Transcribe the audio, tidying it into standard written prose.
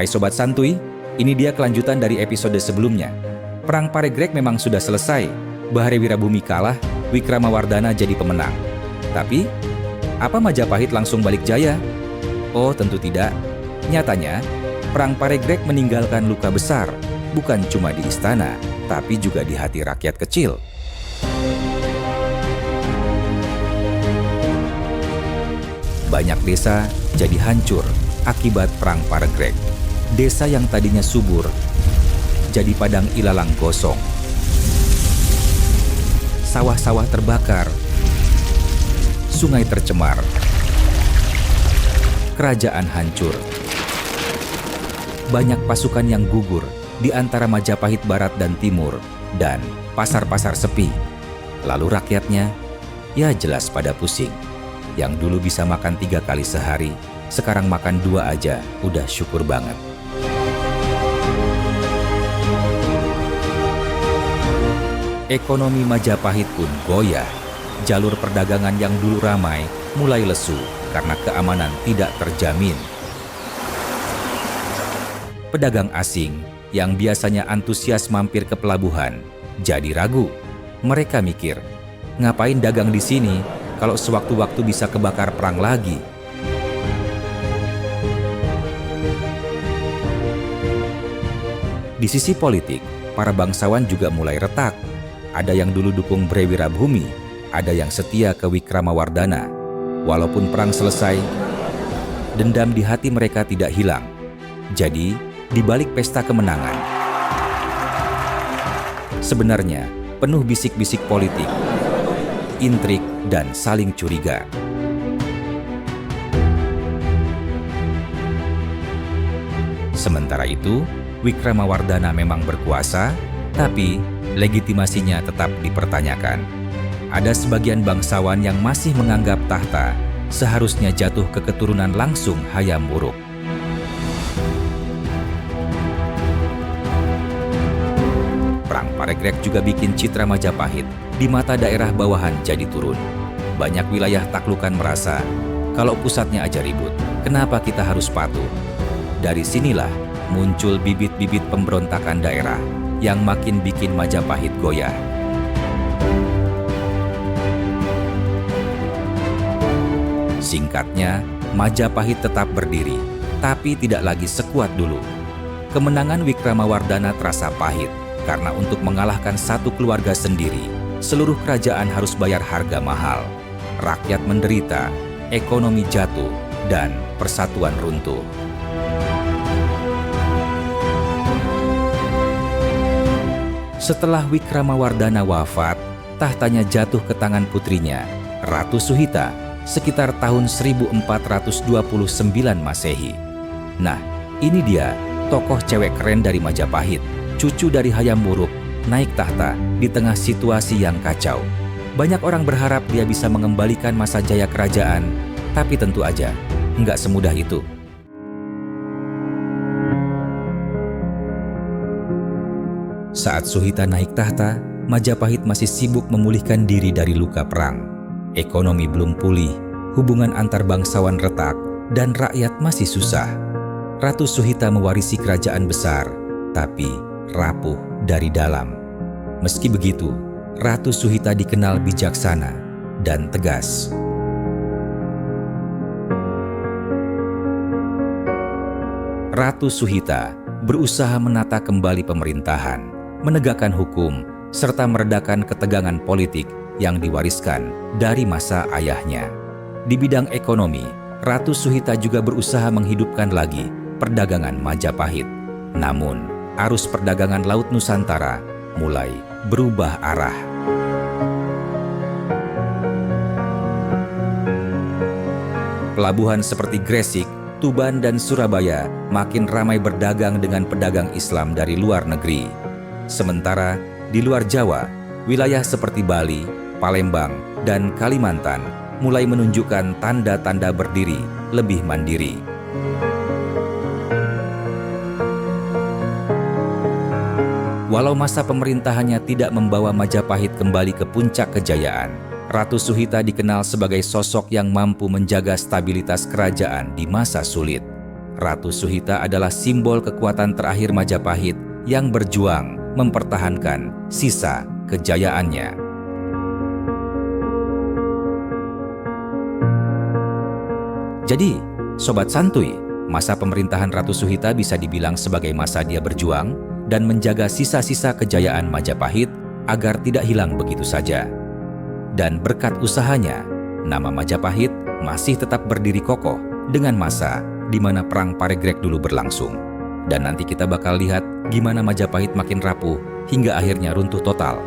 Hai Sobat Santuy, ini dia kelanjutan dari episode sebelumnya. Perang Paregreg memang sudah selesai, Bahare Wirabumi kalah, Wikramawardhana jadi pemenang. Tapi, apa Majapahit langsung balik jaya? Oh tentu tidak. Nyatanya, Perang Paregreg meninggalkan luka besar, bukan cuma di istana, tapi juga di hati rakyat kecil. Banyak desa jadi hancur akibat Perang Paregreg. Desa yang tadinya subur jadi padang ilalang gosong. Sawah-sawah terbakar, sungai tercemar, kerajaan hancur. Banyak pasukan yang gugur di antara Majapahit Barat dan Timur, dan pasar-pasar sepi. Lalu rakyatnya, ya jelas pada pusing. Yang dulu bisa makan 3 kali sehari, sekarang makan 2 aja, udah syukur banget. Ekonomi Majapahit pun goyah. Jalur perdagangan yang dulu ramai mulai lesu karena keamanan tidak terjamin. Pedagang asing yang biasanya antusias mampir ke pelabuhan jadi ragu. Mereka mikir, ngapain dagang di sini kalau sewaktu-waktu bisa kebakar perang lagi? Di sisi politik, para bangsawan juga mulai retak. Ada yang dulu dukung Bre Wirabumi, ada yang setia ke Wikramawardhana. Walaupun perang selesai, dendam di hati mereka tidak hilang. Jadi, di balik pesta kemenangan, sebenarnya penuh bisik-bisik politik, intrik, dan saling curiga. Sementara itu, Wikramawardhana memang berkuasa, tapi legitimasinya tetap dipertanyakan. Ada sebagian bangsawan yang masih menganggap tahta seharusnya jatuh ke keturunan langsung Hayam Wuruk. Perang Paregreg juga bikin citra Majapahit di mata daerah bawahan jadi turun. Banyak wilayah taklukan merasa, kalau pusatnya aja ribut, kenapa kita harus patuh? Dari sinilah muncul bibit-bibit pemberontakan daerah yang makin bikin Majapahit goyah. Singkatnya, Majapahit tetap berdiri, tapi tidak lagi sekuat dulu. Kemenangan Wikramawardhana terasa pahit, karena untuk mengalahkan satu keluarga sendiri, seluruh kerajaan harus bayar harga mahal. Rakyat menderita, ekonomi jatuh, dan persatuan runtuh. Setelah Wikramawardhana wafat, tahtanya jatuh ke tangan putrinya, Ratu Suhita, sekitar tahun 1429 Masehi. Nah, ini dia tokoh cewek keren dari Majapahit, cucu dari Hayam Wuruk, naik tahta di tengah situasi yang kacau. Banyak orang berharap dia bisa mengembalikan masa jaya kerajaan, tapi tentu aja nggak semudah itu. Saat Suhita naik tahta, Majapahit masih sibuk memulihkan diri dari luka perang. Ekonomi belum pulih, hubungan antar bangsawan retak, dan rakyat masih susah. Ratu Suhita mewarisi kerajaan besar, tapi rapuh dari dalam. Meski begitu, Ratu Suhita dikenal bijaksana dan tegas. Ratu Suhita berusaha menata kembali pemerintahan, menegakkan hukum, serta meredakan ketegangan politik yang diwariskan dari masa ayahnya. Di bidang ekonomi, Ratu Suhita juga berusaha menghidupkan lagi perdagangan Majapahit. Namun, arus perdagangan Laut Nusantara mulai berubah arah. Pelabuhan seperti Gresik, Tuban, dan Surabaya makin ramai berdagang dengan pedagang Islam dari luar negeri. Sementara di luar Jawa, wilayah seperti Bali, Palembang, dan Kalimantan mulai menunjukkan tanda-tanda berdiri lebih mandiri. Walau masa pemerintahannya tidak membawa Majapahit kembali ke puncak kejayaan, Ratu Suhita dikenal sebagai sosok yang mampu menjaga stabilitas kerajaan di masa sulit. Ratu Suhita adalah simbol kekuatan terakhir Majapahit yang berjuang mempertahankan sisa kejayaannya. Jadi, Sobat Santuy, masa pemerintahan Ratu Suhita bisa dibilang sebagai masa dia berjuang dan menjaga sisa-sisa kejayaan Majapahit agar tidak hilang begitu saja. Dan berkat usahanya, nama Majapahit masih tetap berdiri kokoh dengan masa di mana Perang Paregreg dulu berlangsung. Dan nanti kita bakal lihat gimana Majapahit makin rapuh hingga akhirnya runtuh total.